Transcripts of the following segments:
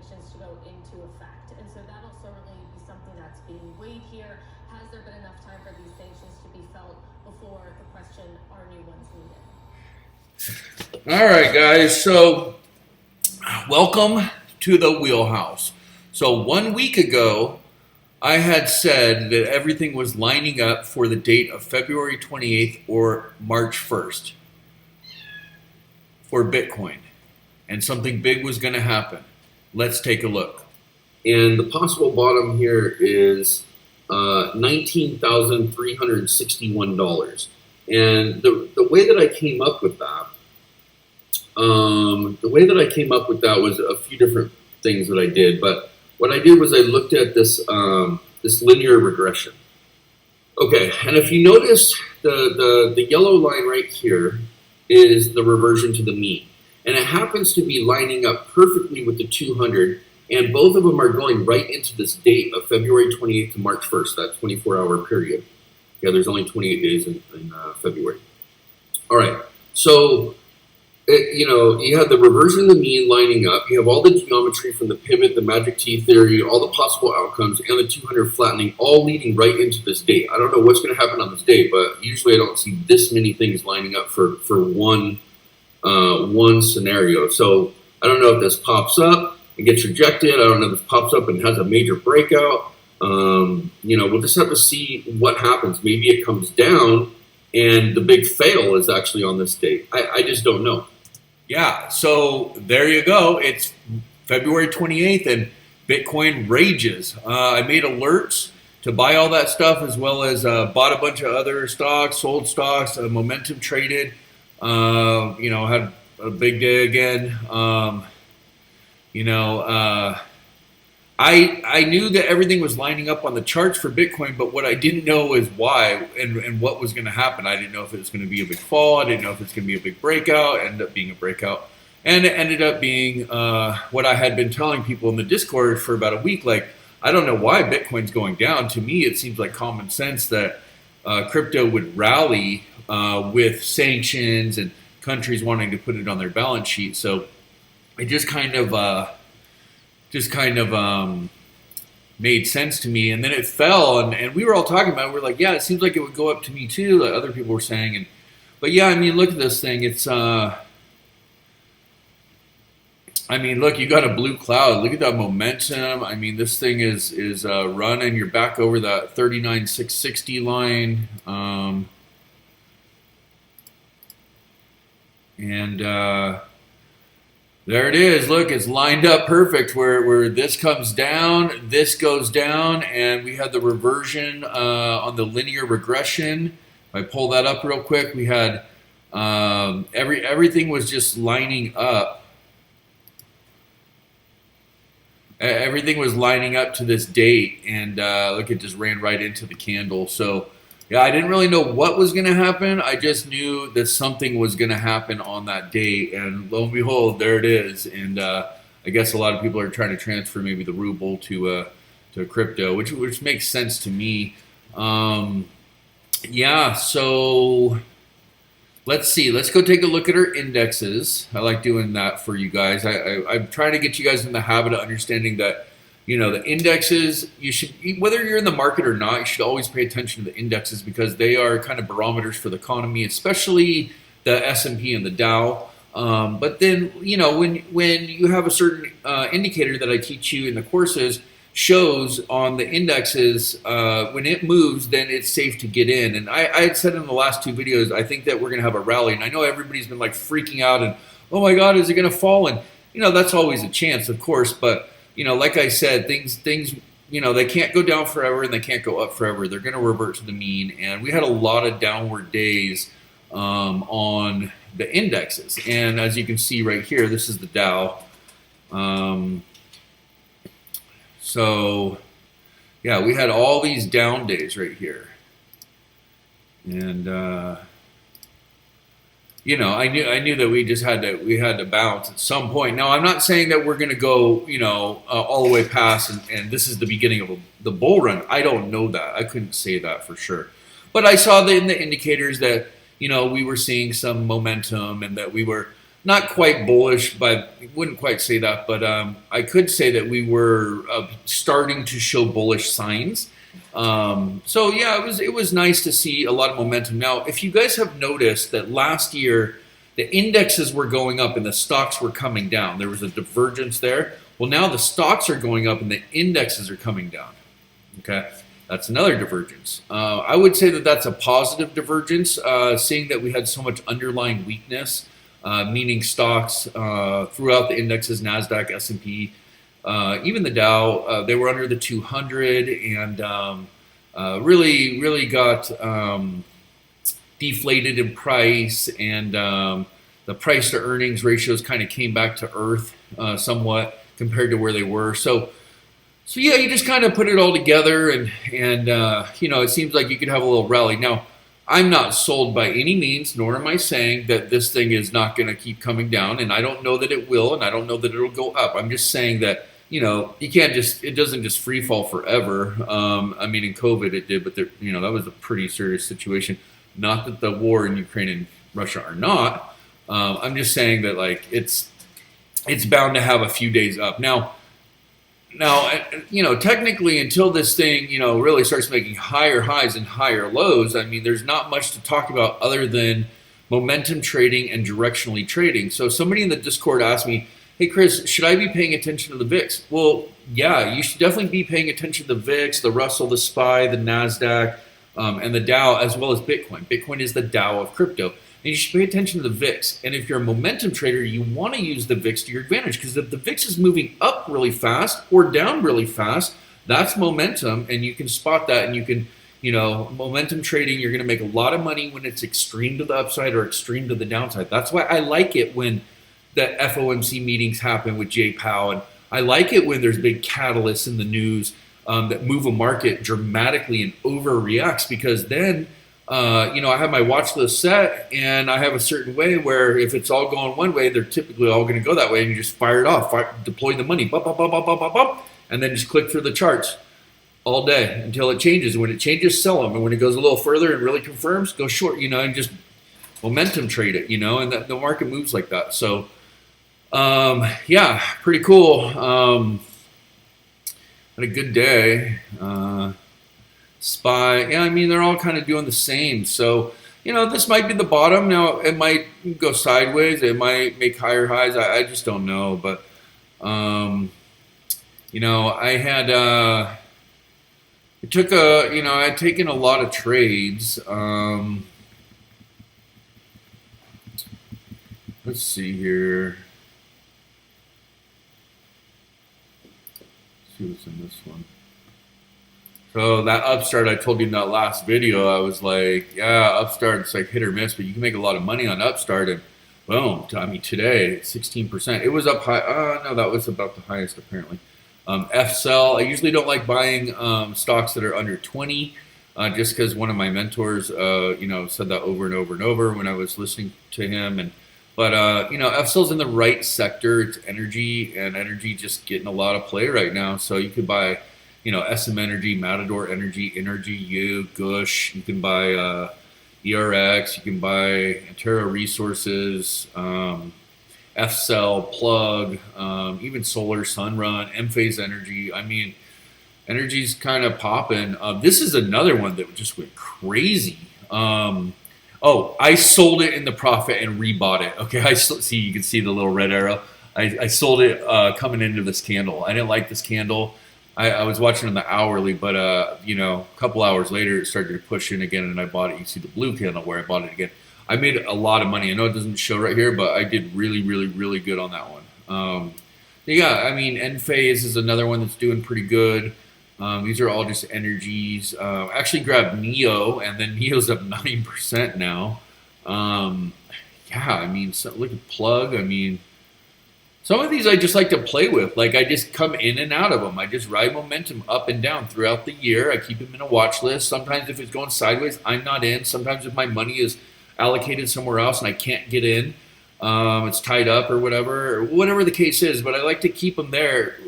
sanctions to go into effect. And so that'll certainly be something that's being weighed here. Has there been enough time for these sanctions to be felt before the question, are new ones needed? All right, guys. So welcome to the wheelhouse. So 1 week ago, I had said that everything was lining up for the date of February 28th or March 1st for Bitcoin, and something big was going to happen. Let's take a look. And the possible bottom here is $19,361. And the way that I came up with that, was a few different things that I did. But what I did was I looked at this this linear regression. Okay, and if you notice, the yellow line right here is the reversion to the mean, and it happens to be lining up perfectly with the 200, and both of them are going right into this date of February 28th to March 1st, that 24-hour period. Yeah, there's only 28 days in February. All right, so you have the reversion of the mean lining up. You have all the geometry from the pivot, the magic T theory, all the possible outcomes, and the 200 flattening, all leading right into this date. I don't know what's going to happen on this date, but usually I don't see this many things lining up for one scenario. So I don't know if this pops up and gets rejected. I don't know if this pops up and has a major breakout. We'll just have to see what happens. Maybe it comes down and the big fail is actually on this date. I just don't know. Yeah, so there you go. It's February 28th and Bitcoin rages. I made alerts to buy all that stuff, as well as bought a bunch of other stocks, sold stocks, momentum traded. Had a big day again. I knew that everything was lining up on the charts for Bitcoin, but what I didn't know is why and what was going to happen. I didn't know if it was going to be a big fall. I didn't know if it's going to be a big breakout. It ended up being a breakout. And it ended up being what I had been telling people in the Discord for about a week. Like, I don't know why Bitcoin's going down. To me, it seems like common sense that crypto would rally with sanctions and countries wanting to put it on their balance sheet. So it just kind of made sense to me, and then it fell, and we were all talking about it. We're like, yeah, it seems like it would go up to me too, like other people were saying. But yeah, I mean, look at this thing. It's look, you got a blue cloud. Look at that momentum. I mean, this thing is running. You're back over that 39,660 line, there it is. Look, it's lined up perfect where this comes down, this goes down, and we had the reversion on the linear regression. If I pull that up real quick, we had everything was just lining up. Everything was lining up to this date, and look, it just ran right into the candle. So yeah, I didn't really know what was going to happen. I just knew that something was going to happen on that date, and lo and behold, there it is. And I guess a lot of people are trying to transfer maybe the ruble to crypto, which makes sense to me. So let's see. Let's go take a look at our indexes. I like doing that for you guys. I'm trying to get you guys in the habit of understanding that, the indexes, you should, whether you're in the market or not, you should always pay attention to the indexes, because they are kind of barometers for the economy, especially the S&P and the Dow. But then, when you have a certain indicator that I teach you in the courses, shows on the indexes, when it moves, then it's safe to get in. And I had said in the last two videos, I think that we're going to have a rally. And I know everybody's been like freaking out and, oh my God, is it going to fall? And, that's always a chance, of course. But like I said, things, they can't go down forever and they can't go up forever. They're going to revert to the mean. And we had a lot of downward days on the indexes. And as you can see right here, this is the Dow. So yeah, we had all these down days right here. And I knew that we had to bounce at some point. Now, I'm not saying that we're going to go, all the way past, and this is the beginning of the bull run. I don't know that. I couldn't say that for sure. But I saw in the indicators that, we were seeing some momentum, and that we were not quite bullish, but wouldn't quite say that. But I could say that we were starting to show bullish signs. So yeah, it was nice to see a lot of momentum. Now, if you guys have noticed that last year the indexes were going up and the stocks were coming down, there was a divergence there. Well, now the stocks are going up and the indexes are coming down. Okay, that's another divergence. I would say that that's a positive divergence, seeing that we had so much underlying weakness, meaning stocks throughout the indexes, NASDAQ, S&P, even the Dow, they were under the 200 and really got deflated in price, and the price to earnings ratios kind of came back to earth somewhat compared to where they were. So yeah, you just kind of put it all together, and it seems like you could have a little rally. Now, I'm not sold by any means, nor am I saying that this thing is not going to keep coming down, and I don't know that it will, and I don't know that it'll go up. I'm just saying that, you can't it doesn't just free fall forever. I mean, in COVID it did, but that was a pretty serious situation. Not that the war in Ukraine and Russia are not. I'm just saying that it's bound to have a few days up. Now, technically, until this thing, really starts making higher highs and higher lows, I mean, there's not much to talk about other than momentum trading and directionally trading. So somebody in the Discord asked me, hey, Chris, should I be paying attention to the VIX? Well, yeah, you should definitely be paying attention to the VIX, the Russell, the SPY, the NASDAQ, and the Dow, as well as Bitcoin. Bitcoin is the Dow of crypto. And you should pay attention to the VIX. And if you're a momentum trader, you want to use the VIX to your advantage, because if the VIX is moving up really fast or down really fast, that's momentum, and you can spot that, and you can, momentum trading, you're going to make a lot of money when it's extreme to the upside or extreme to the downside. That's why I like it when the FOMC meetings happen with Jay Powell, and I like it when there's big catalysts in the news that move a market dramatically and overreacts, because then I have my watch list set, and I have a certain way where if it's all going one way, they're typically all going to go that way, and you just fire it off, deploy the money, and then just click through the charts all day until it changes. And when it changes, sell them. And when it goes a little further and really confirms, go short, and just momentum trade it, and the market moves like that. So, yeah, pretty cool. Had a good day. SPY, yeah, I mean, they're all kind of doing the same. So, this might be the bottom. Now, it might go sideways. It might make higher highs. I just don't know. But, I had, I had taken a lot of trades. Let's see here. Let's see what's in this one. So that Upstart, I told you in that last video, I was like, yeah, Upstart, it's like hit or miss, but you can make a lot of money on Upstart. And boom, I mean, today, 16%. It was up high. No, that was about the highest, apparently. FCell, I usually don't like buying stocks that are under 20, just because one of my mentors, said that over and over and over when I was listening to him. But FCell's in the right sector. It's energy, and energy just getting a lot of play right now. So you could buy, SM Energy, Matador Energy, Energy U, Gush. You can buy ERX. You can buy Terra Resources, FCell, Plug, even Solar, Sunrun, Enphase Energy. I mean, energy's kind of popping. This is another one that just went crazy. I sold it in the profit and rebought it. Okay, see, you can see the little red arrow. I sold it coming into this candle. I didn't like this candle. I was watching on the hourly, but a couple hours later it started to push in again, and I bought it. You see the blue candle where I bought it again. I made a lot of money. I know it doesn't show right here, but I did really, really, really good on that one. Yeah, I mean, Enphase is another one that's doing pretty good. These are all just energies. Actually grabbed Neo, and then Neo's up 9% now. Yeah, I mean, so look at Plug. I mean, some of these I just like to play with. Like, I just come in and out of them. I just ride momentum up and down throughout the year. I keep them in a watch list. Sometimes if it's going sideways, I'm not in. Sometimes if my money is allocated somewhere else and I can't get in, it's tied up or whatever the case is. But I like to keep them there.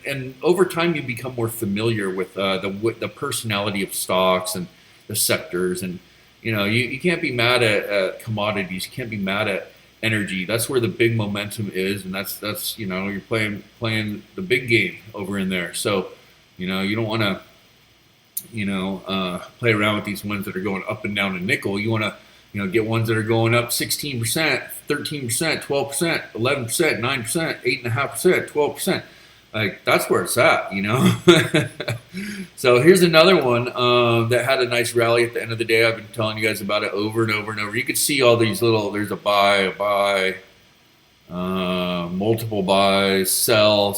And over time, you become more familiar with the personality of stocks and the sectors. And, you can't be mad at commodities. You can't be mad at energy. That's where the big momentum is, and that's you're playing the big game over in there. So you don't want to play around with these ones that are going up and down a nickel. You want to get ones that are going up 16%, 13%, 12%, 11%, 9%, 8.5%, 12%. Like that's where it's at. So here's another one that had a nice rally at the end of the day. I've been telling you guys about it over and over and over. You can see all these there's a buy, multiple buys, sell,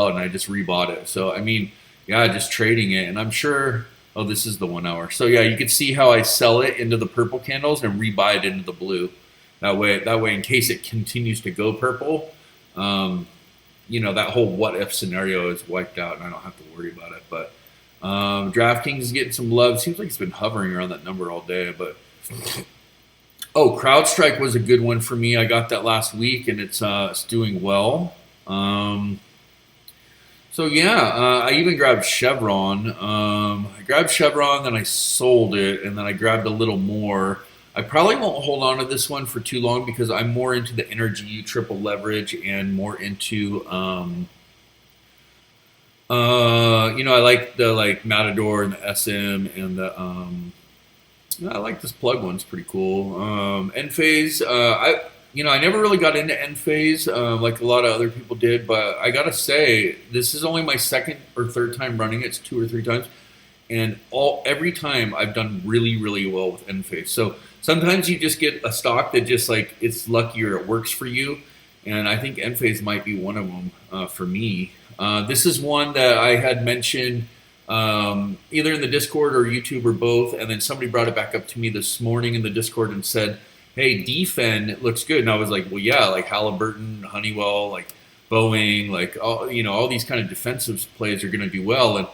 and I just rebought it. So I mean, yeah, just trading it, and I'm sure. Oh, this is the 1 hour. So yeah, you can see how I sell it into the purple candles and rebuy it into the blue. That way, in case it continues to go purple, that whole what if scenario is wiped out, and I don't have to worry about it. But DraftKings is getting some love. Seems like it's been hovering around that number all day. But CrowdStrike was a good one for me. I got that last week, and it's doing well. So yeah, I even grabbed Chevron. I grabbed Chevron, then I sold it, and then I grabbed a little more. I probably won't hold on to this one for too long because I'm more into the energy triple leverage and more into, I like the Matador and the SM and the, I like this plug one's pretty cool. Enphase, I never really got into Enphase like a lot of other people did, but I gotta say this is only my second or third time running it. It's 2 or 3 times, and every time I've done really, really well with Enphase. So sometimes you just get a stock that just it's lucky or it works for you, and I think Enphase might be one of them for me. This is one that I had mentioned either in the Discord or YouTube or both, and then somebody brought it back up to me this morning in the Discord and said, hey, DFEN looks good. And I was like, well, yeah, like Halliburton, Honeywell, like Boeing, like all these kind of defensive plays are going to do well. And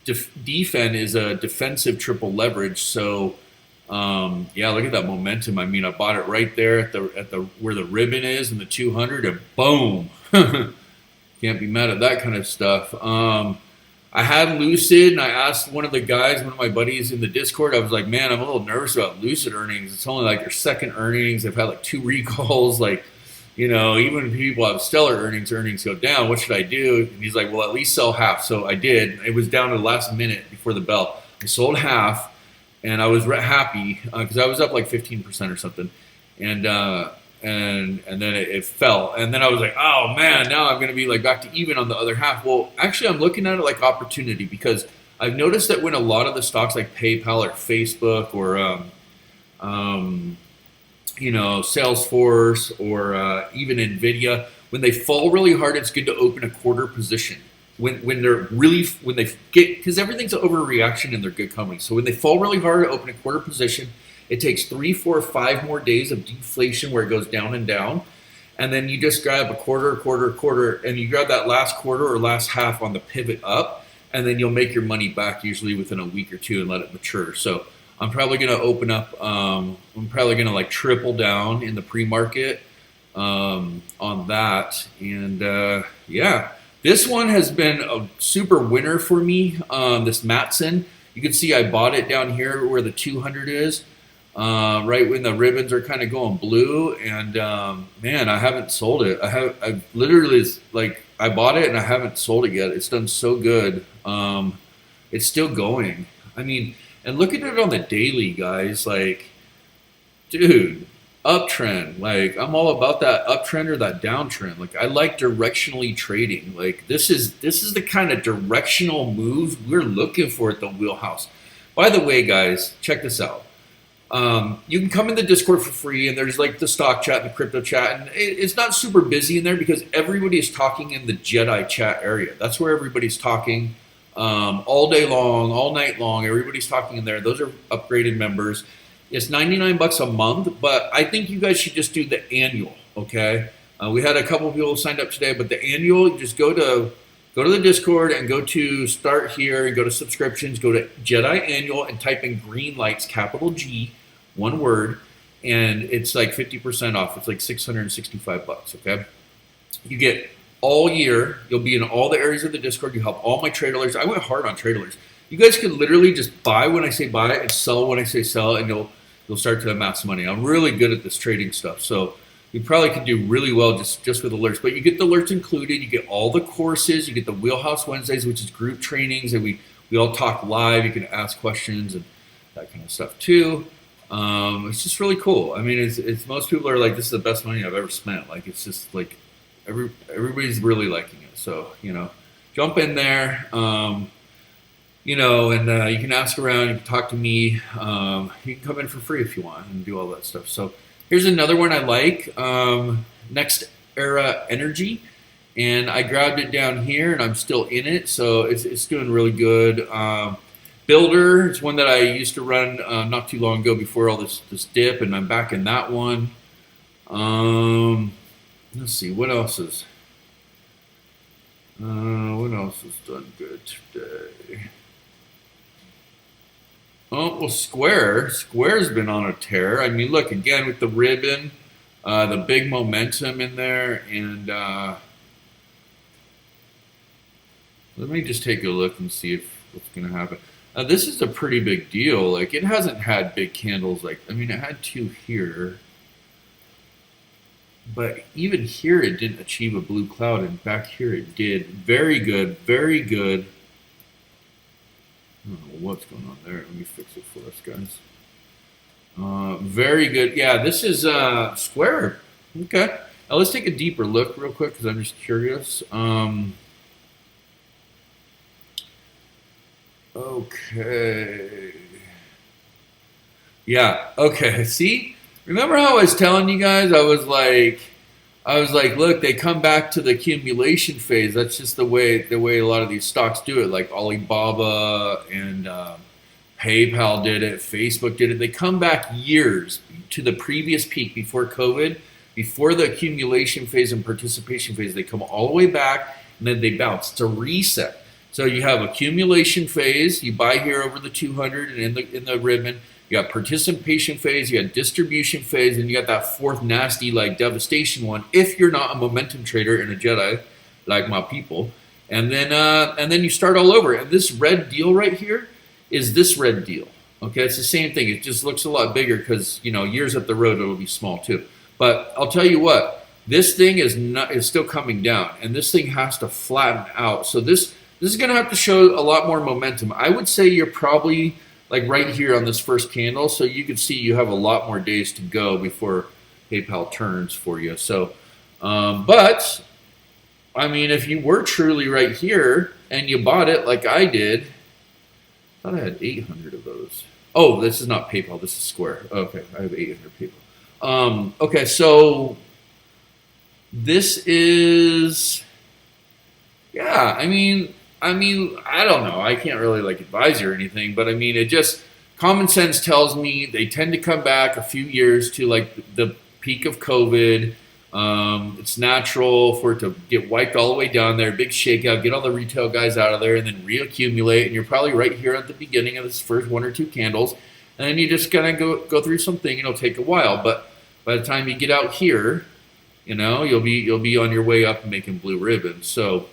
DFEN is a defensive triple leverage. So, look at that momentum. I mean, I bought it right there at the where the ribbon is in the 200, and boom, can't be mad at that kind of stuff. I had Lucid, and I asked one of my buddies in the Discord, I was like, man, I'm a little nervous about Lucid earnings. It's only like their second earnings. They've had 2 recalls. Even if people have stellar earnings go down. What should I do? And he's like, well, at least sell half. So I did. It was down to the last minute before the bell. I sold half, and I was happy because I was up 15% or something. And then it fell, and then I was like, oh man, now I'm going to be back to even on the other half. Well, actually, I'm looking at it like opportunity because I've noticed that when a lot of the stocks like PayPal or Facebook or Salesforce or even Nvidia, when they fall really hard, it's good to open a quarter position. When they get, because everything's an overreaction and they're good companies. So when they fall really hard, open a quarter position. It takes 3, 4, 5 more days of deflation where it goes down and down. And then you just grab a quarter, and you grab that last quarter or last half on the pivot up, and then you'll make your money back usually within a week or 2 and let it mature. So I'm probably going to open up, I'm probably going to triple down in the pre-market on that. And this one has been a super winner for me, this Matson. You can see I bought it down here where the 200 is. Right when the ribbons are kind of going blue, and man, I haven't sold it. I've literally I bought it and I haven't sold it yet. It's done so good. It's still going. I mean, and look at it on the daily, guys. Dude, uptrend. I'm all about that uptrend or that downtrend. I like directionally trading. This is the kind of directional moves we're looking for at the wheelhouse. By the way, guys, check this out. You can come in the Discord for free, and there's the stock chat and the crypto chat, and it's not super busy in there because everybody is talking in the Jedi chat area. That's where everybody's talking all day long, all night long. Everybody's talking in there. Those are upgraded members. It's $99 a month, but I think you guys should just do the annual. Okay, we had a couple of people signed up today, but the annual, you just go to the Discord and go to start here and go to subscriptions. Go to Jedi Annual and type in green lights, capital G, one word, and it's 50% off. It's $665, okay? You get all year. You'll be in all the areas of the Discord. You help all my trade alerts. I went hard on trade alerts. You guys can literally just buy when I say buy and sell when I say sell, and you'll start to amass money. I'm really good at this trading stuff. So we probably could do really well just with alerts. But you get the alerts included. You get all the courses. You get the Wheelhouse Wednesdays, which is group trainings, and we all talk live. You can ask questions and that kind of stuff too. It's just really cool. I mean, it's most people are like, this is the best money I've ever spent. Like, it's just like everybody's really liking it. So jump in there. And you can ask around. You can talk to me. You can come in for free if you want and do all that stuff. So here's another one I like. Next Era Energy. And I grabbed it down here, and I'm still in it, so it's doing really good. Builder, it's one that I used to run not too long ago before all this dip, and I'm back in that one. Let's see, what else is done good today? Oh, well, Square's been on a tear. I mean, look, again, with the ribbon, the big momentum in there, and let me just take a look and see what's going to happen. This is a pretty big deal. Like, it hasn't had big candles. Like, I mean, it had two here, but even here it didn't achieve a blue cloud, and back here it did. Very good, very good. I don't know what's going on there. Let me fix it for us, guys. Very good. Yeah, this is Square. Okay. Now let's take a deeper look real quick because I'm just curious. Okay. Yeah. Okay. See? Remember how I was telling you guys? I was like, look, they come back to the accumulation phase. That's just the way a lot of these stocks do it. Like Alibaba and PayPal did it. Facebook did it. They come back years to the previous peak before COVID, before the accumulation phase and participation phase. They come all the way back, and then they bounce. It's a reset. So you have accumulation phase, you buy here over the 200 and in the ribbon. You got participation phase, you got distribution phase, and you got that fourth nasty like devastation one if you're not a momentum trader and a Jedi like my people. And then you start all over. And this red deal right here is this red deal. Okay, it's the same thing. It just looks a lot bigger because years up the road it'll be small too. But I'll tell you what, this thing is still coming down, and this thing has to flatten out. So this is going to have to show a lot more momentum. I would say you're probably like right here on this first candle, so you can see you have a lot more days to go before PayPal turns for you. So, but I mean, if you were truly right here and you bought it like I did, I thought I had 800 of those. Oh, this is not PayPal. This is Square. Okay, I have 800 PayPal. Okay, so this is, yeah. I mean, I don't know. I can't really like advise you or anything, but I mean, it just, common sense tells me they tend to come back a few years to like the peak of COVID. It's natural for it to get wiped all the way down there, big shakeout, get all the retail guys out of there, and then reaccumulate. And you're probably right here at the beginning of this first one or two candles, and then you just kind of go through something. It'll take a while, but by the time you get out here, you'll be on your way up and making blue ribbons. So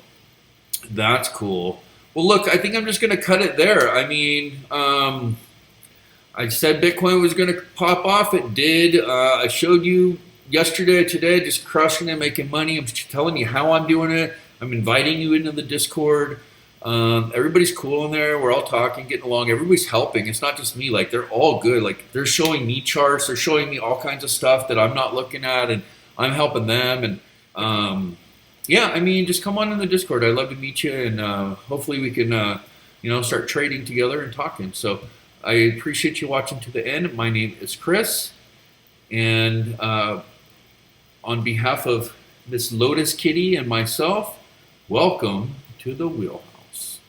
that's cool. Well, look, I think I'm just going to cut it there. I mean, I said Bitcoin was going to pop off. It did. I showed you yesterday, today, just crushing it, making money. I'm just telling you how I'm doing it. I'm inviting you into the Discord. Everybody's cool in there. We're all talking, getting along. Everybody's helping. It's not just me. Like, they're all good. Like, they're showing me charts. They're showing me all kinds of stuff that I'm not looking at, and I'm helping them. And yeah, I mean, just come on in the Discord. I'd love to meet you, and hopefully we can, start trading together and talking. So I appreciate you watching to the end. My name is Chris, and on behalf of Miss Lotus Kitty and myself, welcome to the Wheelhouse.